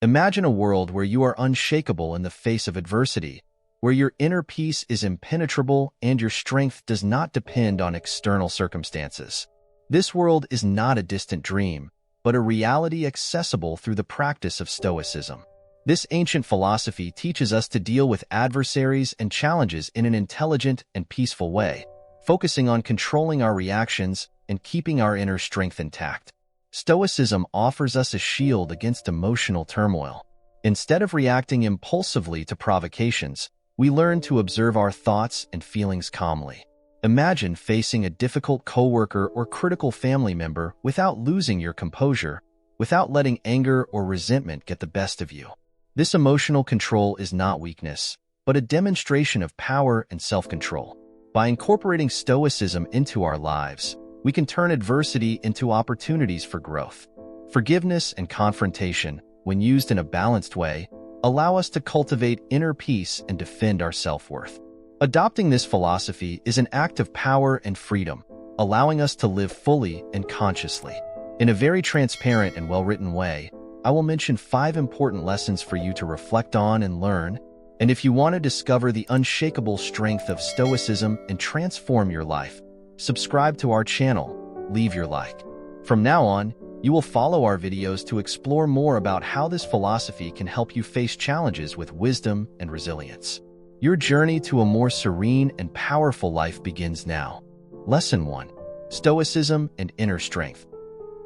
Imagine a world where you are unshakable in the face of adversity, where your inner peace is impenetrable and your strength does not depend on external circumstances. This world is not a distant dream, but a reality accessible through the practice of Stoicism. This ancient philosophy teaches us to deal with adversaries and challenges in an intelligent and peaceful way, focusing on controlling our reactions and keeping our inner strength intact. Stoicism offers us a shield against emotional turmoil. Instead of reacting impulsively to provocations, we learn to observe our thoughts and feelings calmly. Imagine facing a difficult coworker or critical family member without losing your composure, without letting anger or resentment get the best of you. This emotional control is not weakness, but a demonstration of power and self-control. By incorporating Stoicism into our lives, we can turn adversity into opportunities for growth. Forgiveness and confrontation, when used in a balanced way, allow us to cultivate inner peace and defend our self-worth. Adopting this philosophy is an act of power and freedom, allowing us to live fully and consciously. In a very transparent and well-written way, I will mention 5 important lessons for you to reflect on and learn, and if you want to discover the unshakable strength of Stoicism and transform your life, subscribe to our channel, leave your like. From now on, you will follow our videos to explore more about how this philosophy can help you face challenges with wisdom and resilience. Your journey to a more serene and powerful life begins now. Lesson 1. Stoicism and Inner Strength.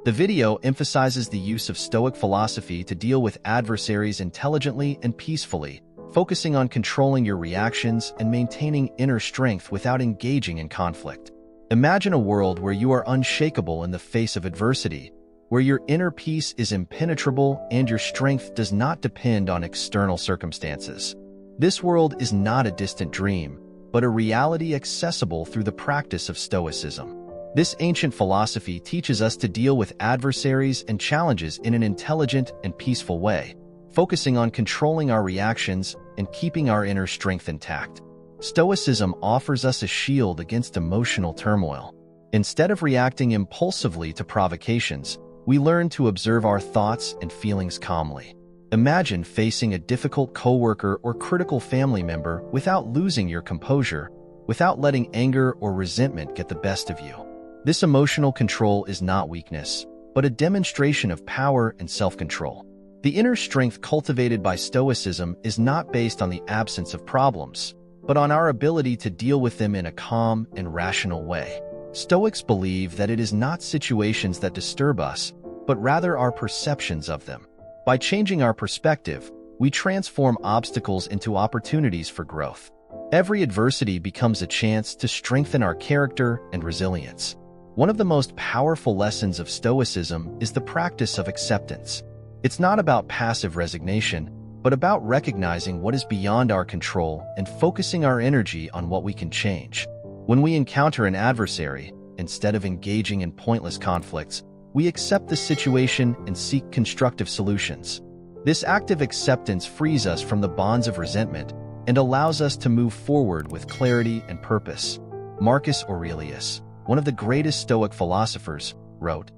The video emphasizes the use of Stoic philosophy to deal with adversaries intelligently and peacefully, focusing on controlling your reactions and maintaining inner strength without engaging in conflict. Imagine a world where you are unshakable in the face of adversity, where your inner peace is impenetrable and your strength does not depend on external circumstances. This world is not a distant dream, but a reality accessible through the practice of Stoicism. This ancient philosophy teaches us to deal with adversaries and challenges in an intelligent and peaceful way, focusing on controlling our reactions and keeping our inner strength intact. Stoicism offers us a shield against emotional turmoil. Instead of reacting impulsively to provocations, we learn to observe our thoughts and feelings calmly. Imagine facing a difficult coworker or critical family member without losing your composure, without letting anger or resentment get the best of you. This emotional control is not weakness, but a demonstration of power and self-control. The inner strength cultivated by Stoicism is not based on the absence of problems, but on our ability to deal with them in a calm and rational way. Stoics believe that it is not situations that disturb us, but rather our perceptions of them. By changing our perspective, we transform obstacles into opportunities for growth. Every adversity becomes a chance to strengthen our character and resilience. One of the most powerful lessons of Stoicism is the practice of acceptance. It's not about passive resignation, but about recognizing what is beyond our control and focusing our energy on what we can change. When we encounter an adversary, instead of engaging in pointless conflicts, we accept the situation and seek constructive solutions. This active acceptance frees us from the bonds of resentment and allows us to move forward with clarity and purpose. Marcus Aurelius, one of the greatest Stoic philosophers, wrote,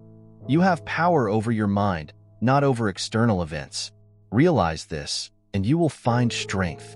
"You have power over your mind, not over external events. Realize this, and you will find strength."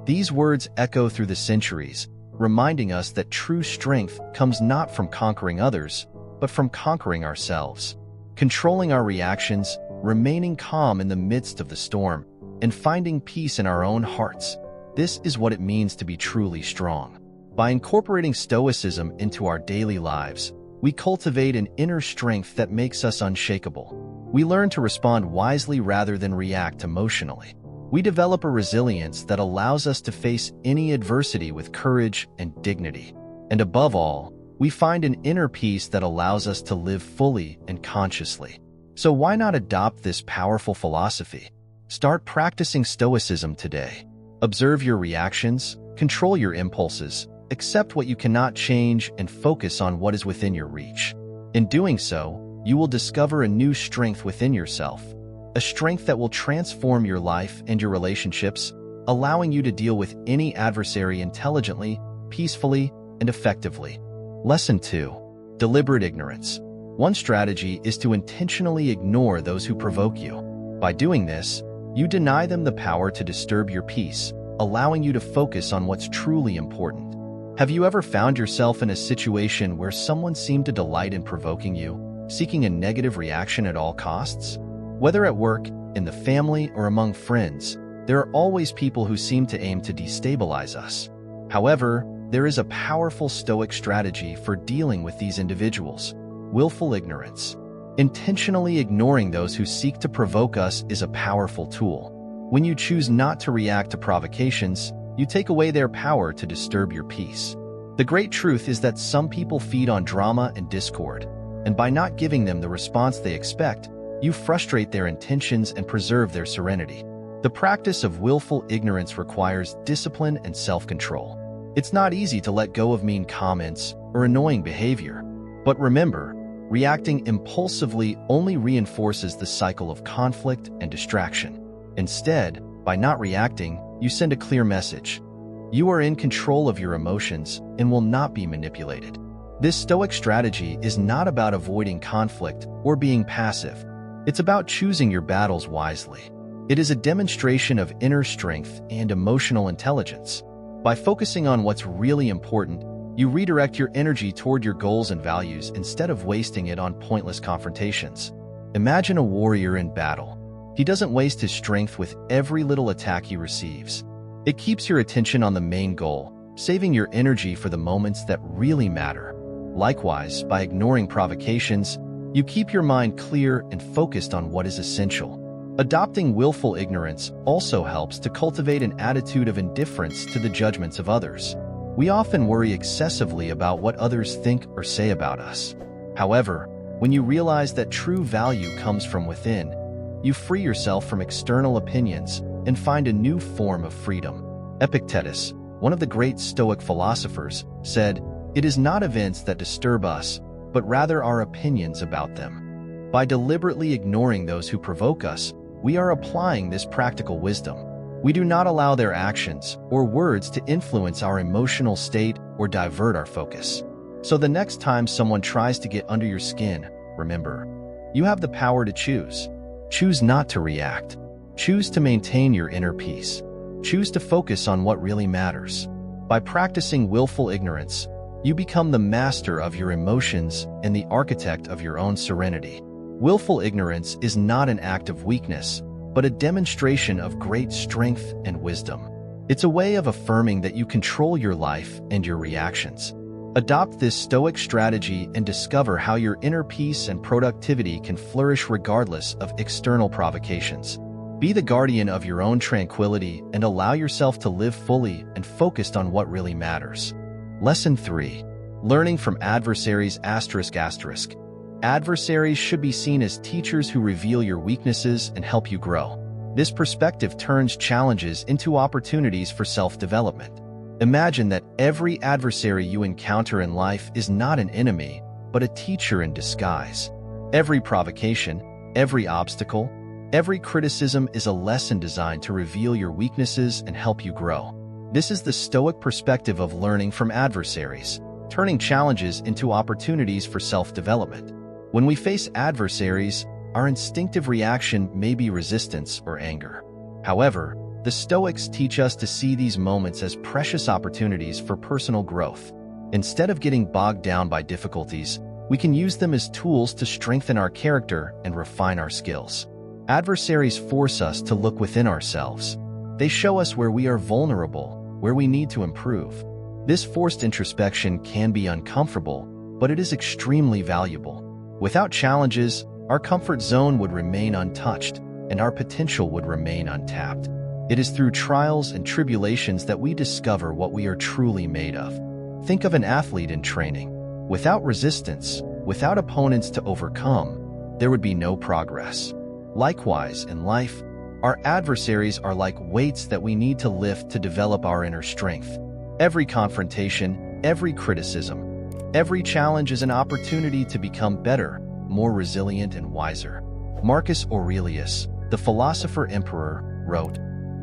These words echo through the centuries, reminding us that true strength comes not from conquering others, but from conquering ourselves. Controlling our reactions, remaining calm in the midst of the storm, and finding peace in our own hearts. This is what it means to be truly strong. By incorporating Stoicism into our daily lives, we cultivate an inner strength that makes us unshakable. We learn to respond wisely rather than react emotionally. We develop a resilience that allows us to face any adversity with courage and dignity. And above all, we find an inner peace that allows us to live fully and consciously. So why not adopt this powerful philosophy? Start practicing Stoicism today. Observe your reactions, control your impulses, accept what you cannot change, and focus on what is within your reach. In doing so, you will discover a new strength within yourself, a strength that will transform your life and your relationships, allowing you to deal with any adversary intelligently, peacefully, and effectively. Lesson 2. Deliberate ignorance. One strategy is to intentionally ignore those who provoke you. By doing this, You deny them the power to disturb your peace, allowing you to focus on what's truly important. Have you ever found yourself in a situation where someone seemed to delight in provoking you, seeking a negative reaction at all costs? Whether at work, in the family, or among friends, there are always people who seem to aim to destabilize us. However, there is a powerful Stoic strategy for dealing with these individuals: willful ignorance. Intentionally ignoring those who seek to provoke us is a powerful tool. When you choose not to react to provocations, you take away their power to disturb your peace. The great truth is that some people feed on drama and discord, and by not giving them the response they expect, you frustrate their intentions and preserve their serenity. The practice of willful ignorance requires discipline and self-control. It's not easy to let go of mean comments or annoying behavior, but remember, reacting impulsively only reinforces the cycle of conflict and distraction. Instead, by not reacting, you send a clear message. You are in control of your emotions and will not be manipulated. This Stoic strategy is not about avoiding conflict or being passive. It's about choosing your battles wisely. It is a demonstration of inner strength and emotional intelligence. By focusing on what's really important, you redirect your energy toward your goals and values instead of wasting it on pointless confrontations. Imagine a warrior in battle. He doesn't waste his strength with every little attack he receives. It keeps your attention on the main goal, saving your energy for the moments that really matter. Likewise, by ignoring provocations, you keep your mind clear and focused on what is essential. Adopting willful ignorance also helps to cultivate an attitude of indifference to the judgments of others. We often worry excessively about what others think or say about us. However, when you realize that true value comes from within, you free yourself from external opinions and find a new form of freedom. Epictetus, one of the great Stoic philosophers, said, "It is not events that disturb us, but rather our opinions about them." By deliberately ignoring those who provoke us, we are applying this practical wisdom. We do not allow their actions or words to influence our emotional state or divert our focus. So the next time someone tries to get under your skin, remember, you have the power to choose. Choose not to react. Choose to maintain your inner peace. Choose to focus on what really matters. By practicing willful ignorance, you become the master of your emotions and the architect of your own serenity. Willful ignorance is not an act of weakness, but a demonstration of great strength and wisdom. It's a way of affirming that you control your life and your reactions. Adopt this Stoic strategy and discover how your inner peace and productivity can flourish regardless of external provocations. Be the guardian of your own tranquility and allow yourself to live fully and focused on what really matters. Lesson 3. Learning from adversaries ****. Adversaries should be seen as teachers who reveal your weaknesses and help you grow. This perspective turns challenges into opportunities for self-development. Imagine that every adversary you encounter in life is not an enemy, but a teacher in disguise. Every provocation, every obstacle, every criticism is a lesson designed to reveal your weaknesses and help you grow. This is the Stoic perspective of learning from adversaries, turning challenges into opportunities for self-development. When we face adversaries, our instinctive reaction may be resistance or anger. However, the Stoics teach us to see these moments as precious opportunities for personal growth. Instead of getting bogged down by difficulties, we can use them as tools to strengthen our character and refine our skills. Adversaries force us to look within ourselves. They show us where we are vulnerable, where we need to improve. This forced introspection can be uncomfortable, but it is extremely valuable. Without challenges, our comfort zone would remain untouched, and our potential would remain untapped. It is through trials and tribulations that we discover what we are truly made of. Think of an athlete in training. Without resistance, without opponents to overcome, there would be no progress. Likewise, in life, our adversaries are like weights that we need to lift to develop our inner strength. Every confrontation, every criticism, every challenge is an opportunity to become better, more resilient, and wiser. Marcus Aurelius, the philosopher-emperor, wrote,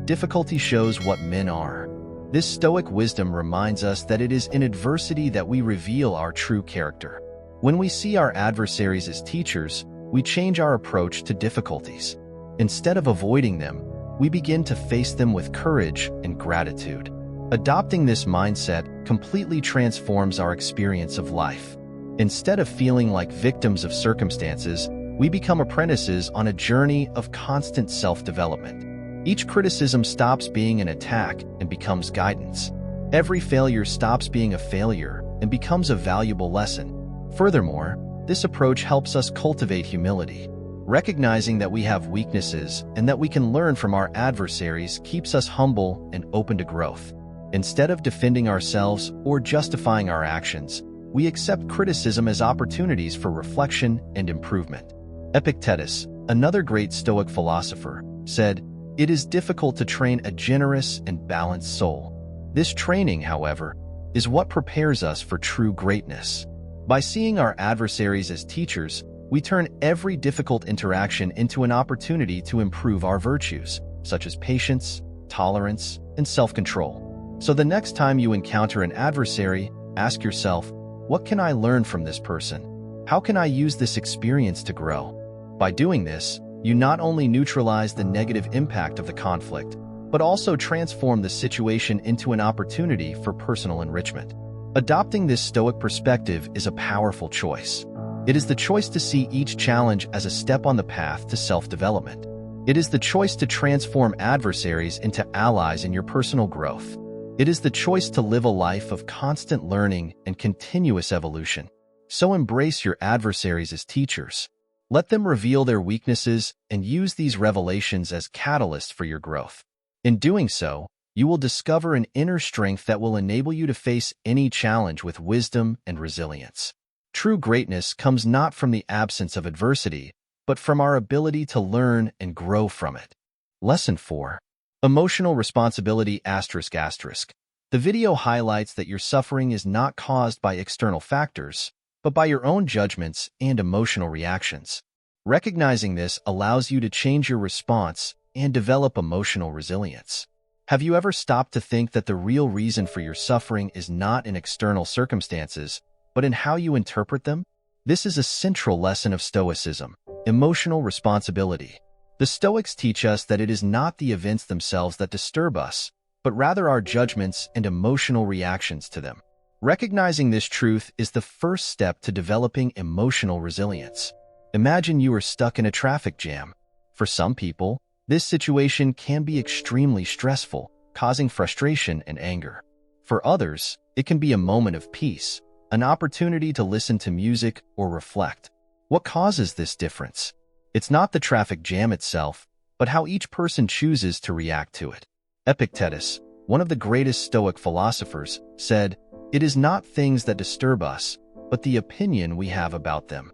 "Difficulty shows what men are." This Stoic wisdom reminds us that it is in adversity that we reveal our true character. When we see our adversaries as teachers, we change our approach to difficulties. Instead of avoiding them, we begin to face them with courage and gratitude. Adopting this mindset completely transforms our experience of life. Instead of feeling like victims of circumstances, we become apprentices on a journey of constant self-development. Each criticism stops being an attack and becomes guidance. Every failure stops being a failure and becomes a valuable lesson. Furthermore, this approach helps us cultivate humility. Recognizing that we have weaknesses and that we can learn from our adversaries keeps us humble and open to growth. Instead of defending ourselves or justifying our actions, we accept criticism as opportunities for reflection and improvement. Epictetus, another great Stoic philosopher, said, "It is difficult to train a generous and balanced soul. This training, however, is what prepares us for true greatness." By seeing our adversaries as teachers, we turn every difficult interaction into an opportunity to improve our virtues, such as patience, tolerance, and self-control. So the next time you encounter an adversary, ask yourself, what can I learn from this person? How can I use this experience to grow? By doing this, you not only neutralize the negative impact of the conflict, but also transform the situation into an opportunity for personal enrichment. Adopting this Stoic perspective is a powerful choice. It is the choice to see each challenge as a step on the path to self-development. It is the choice to transform adversaries into allies in your personal growth. It is the choice to live a life of constant learning and continuous evolution. So embrace your adversaries as teachers. Let them reveal their weaknesses and use these revelations as catalysts for your growth. In doing so, you will discover an inner strength that will enable you to face any challenge with wisdom and resilience. True greatness comes not from the absence of adversity, but from our ability to learn and grow from it. Lesson 4. Emotional responsibility ***. The video highlights that your suffering is not caused by external factors, but by your own judgments and emotional reactions. Recognizing this allows you to change your response and develop emotional resilience. Have you ever stopped to think that the real reason for your suffering is not in external circumstances, but in how you interpret them? This is a central lesson of Stoicism, emotional responsibility. The Stoics teach us that it is not the events themselves that disturb us, but rather our judgments and emotional reactions to them. Recognizing this truth is the first step to developing emotional resilience. Imagine you are stuck in a traffic jam. For some people, this situation can be extremely stressful, causing frustration and anger. For others, it can be a moment of peace, an opportunity to listen to music or reflect. What causes this difference? It's not the traffic jam itself, but how each person chooses to react to it. Epictetus, one of the greatest Stoic philosophers, said, "It is not things that disturb us, but the opinion we have about them."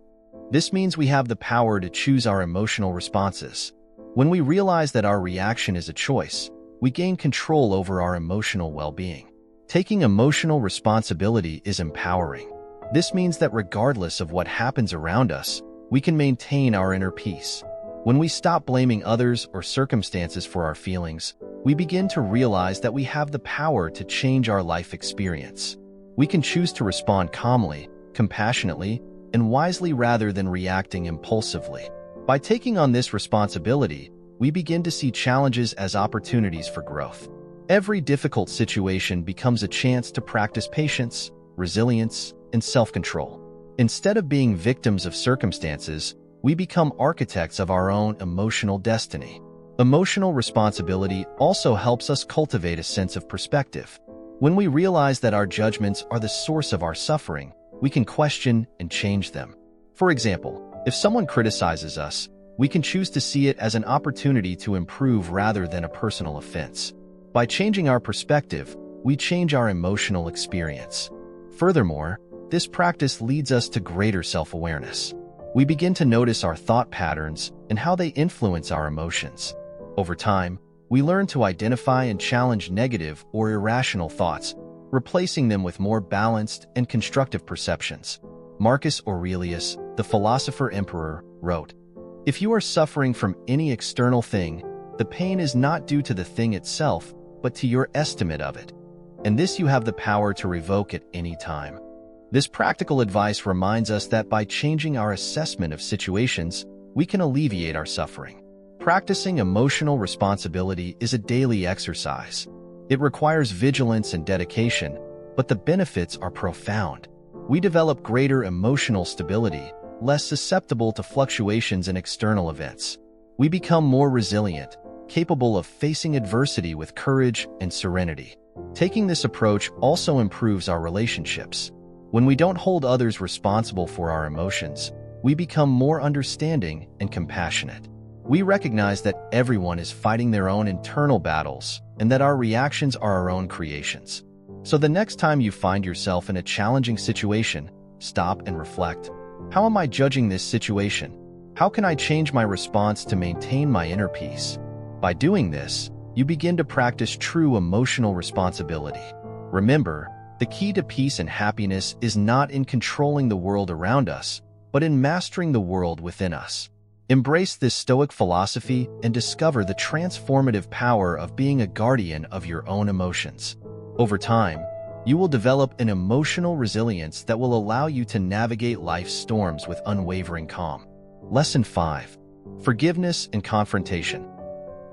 This means we have the power to choose our emotional responses. When we realize that our reaction is a choice, we gain control over our emotional well-being. Taking emotional responsibility is empowering. This means that regardless of what happens around us, we can maintain our inner peace. When we stop blaming others or circumstances for our feelings, we begin to realize that we have the power to change our life experience. We can choose to respond calmly, compassionately, and wisely rather than reacting impulsively. By taking on this responsibility, we begin to see challenges as opportunities for growth. Every difficult situation becomes a chance to practice patience, resilience, and self-control. Instead of being victims of circumstances, we become architects of our own emotional destiny. Emotional responsibility also helps us cultivate a sense of perspective. When we realize that our judgments are the source of our suffering, we can question and change them. For example, if someone criticizes us, we can choose to see it as an opportunity to improve rather than a personal offense. By changing our perspective, we change our emotional experience. Furthermore, this practice leads us to greater self-awareness. We begin to notice our thought patterns and how they influence our emotions. Over time, we learn to identify and challenge negative or irrational thoughts, replacing them with more balanced and constructive perceptions. Marcus Aurelius, the philosopher-emperor, wrote, "If you are suffering from any external thing, the pain is not due to the thing itself, but to your estimate of it. And this you have the power to revoke at any time." This practical advice reminds us that by changing our assessment of situations, we can alleviate our suffering. Practicing emotional responsibility is a daily exercise. It requires vigilance and dedication, but the benefits are profound. We develop greater emotional stability, less susceptible to fluctuations in external events. We become more resilient, capable of facing adversity with courage and serenity. Taking this approach also improves our relationships. When we don't hold others responsible for our emotions, we become more understanding and compassionate. We recognize that everyone is fighting their own internal battles and that our reactions are our own creations. So the next time you find yourself in a challenging situation, stop and reflect. How am I judging this situation? How can I change my response to maintain my inner peace? By doing this, you begin to practice true emotional responsibility. Remember, the key to peace and happiness is not in controlling the world around us, but in mastering the world within us. Embrace this Stoic philosophy and discover the transformative power of being a guardian of your own emotions. Over time, you will develop an emotional resilience that will allow you to navigate life's storms with unwavering calm. Lesson 5. Forgiveness and confrontation.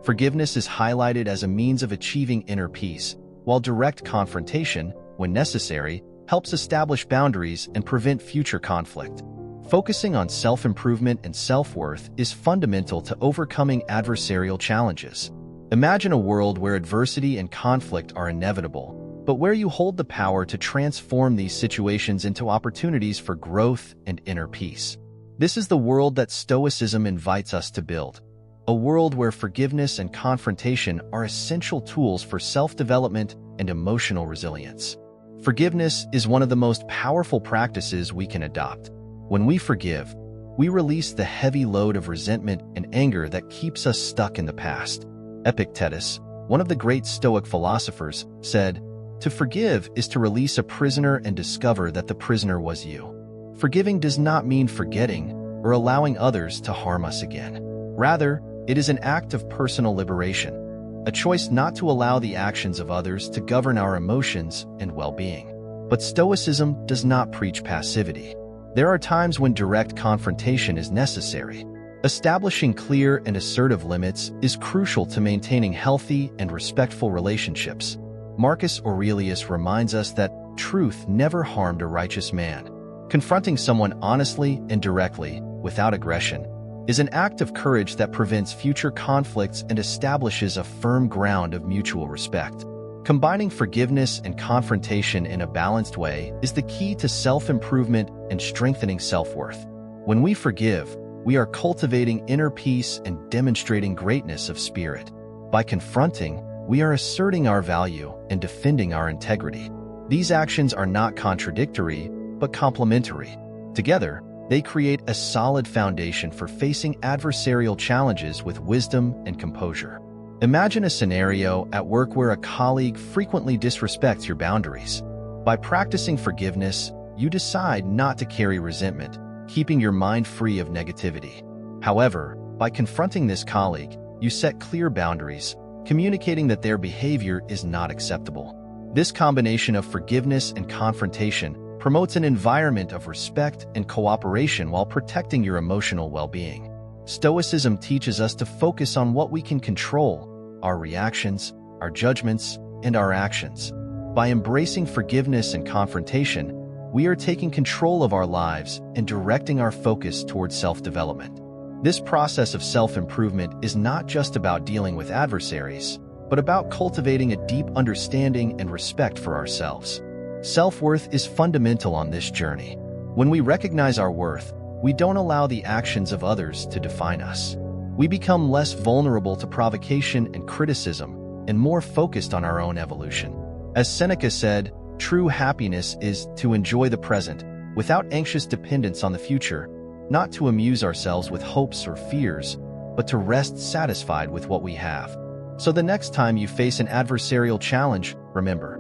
Forgiveness is highlighted as a means of achieving inner peace, while direct confrontation, when necessary, helps establish boundaries and prevent future conflict. Focusing on self-improvement and self-worth is fundamental to overcoming adversarial challenges. Imagine a world where adversity and conflict are inevitable, but where you hold the power to transform these situations into opportunities for growth and inner peace. This is the world that Stoicism invites us to build, a world where forgiveness and confrontation are essential tools for self-development and emotional resilience. Forgiveness is one of the most powerful practices we can adopt. When we forgive, we release the heavy load of resentment and anger that keeps us stuck in the past. Epictetus, one of the great Stoic philosophers, said, "To forgive is to release a prisoner and discover that the prisoner was you." Forgiving does not mean forgetting or allowing others to harm us again. Rather, it is an act of personal liberation, a choice not to allow the actions of others to govern our emotions and well-being. But Stoicism does not preach passivity. There are times when direct confrontation is necessary. Establishing clear and assertive limits is crucial to maintaining healthy and respectful relationships. Marcus Aurelius reminds us that truth never harmed a righteous man. Confronting someone honestly and directly, without aggression, is an act of courage that prevents future conflicts and establishes a firm ground of mutual respect. Combining forgiveness and confrontation in a balanced way is the key to self-improvement and strengthening self-worth. When we forgive, we are cultivating inner peace and demonstrating greatness of spirit. By confronting, we are asserting our value and defending our integrity. These actions are not contradictory, but complementary. Together, they create a solid foundation for facing adversarial challenges with wisdom and composure. Imagine a scenario at work where a colleague frequently disrespects your boundaries. By practicing forgiveness, you decide not to carry resentment, keeping your mind free of negativity. However, by confronting this colleague, you set clear boundaries, communicating that their behavior is not acceptable. This combination of forgiveness and confrontation promotes an environment of respect and cooperation while protecting your emotional well-being. Stoicism teaches us to focus on what we can control: our reactions, our judgments, and our actions. By embracing forgiveness and confrontation, we are taking control of our lives and directing our focus towards self-development. This process of self-improvement is not just about dealing with adversaries, but about cultivating a deep understanding and respect for ourselves. Self-worth is fundamental on this journey. When we recognize our worth, we don't allow the actions of others to define us. We become less vulnerable to provocation and criticism and more focused on our own evolution. As Seneca said, true happiness is to enjoy the present without anxious dependence on the future, not to amuse ourselves with hopes or fears, but to rest satisfied with what we have. So the next time you face an adversarial challenge, remember,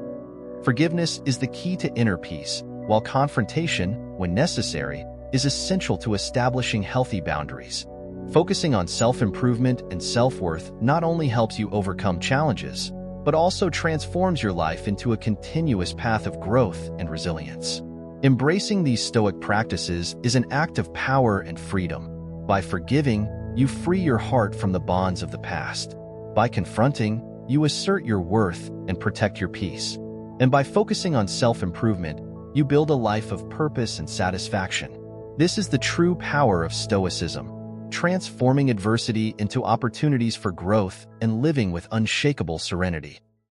forgiveness is the key to inner peace, while confrontation, when necessary, is essential to establishing healthy boundaries. Focusing on self-improvement and self-worth not only helps you overcome challenges, but also transforms your life into a continuous path of growth and resilience. Embracing these Stoic practices is an act of power and freedom. By forgiving, You free your heart from the bonds of the past. By confronting, you assert your worth and protect your peace. And by focusing on self-improvement, you build a life of purpose and satisfaction. This is the true power of Stoicism, transforming adversity into opportunities for growth and living with unshakable serenity.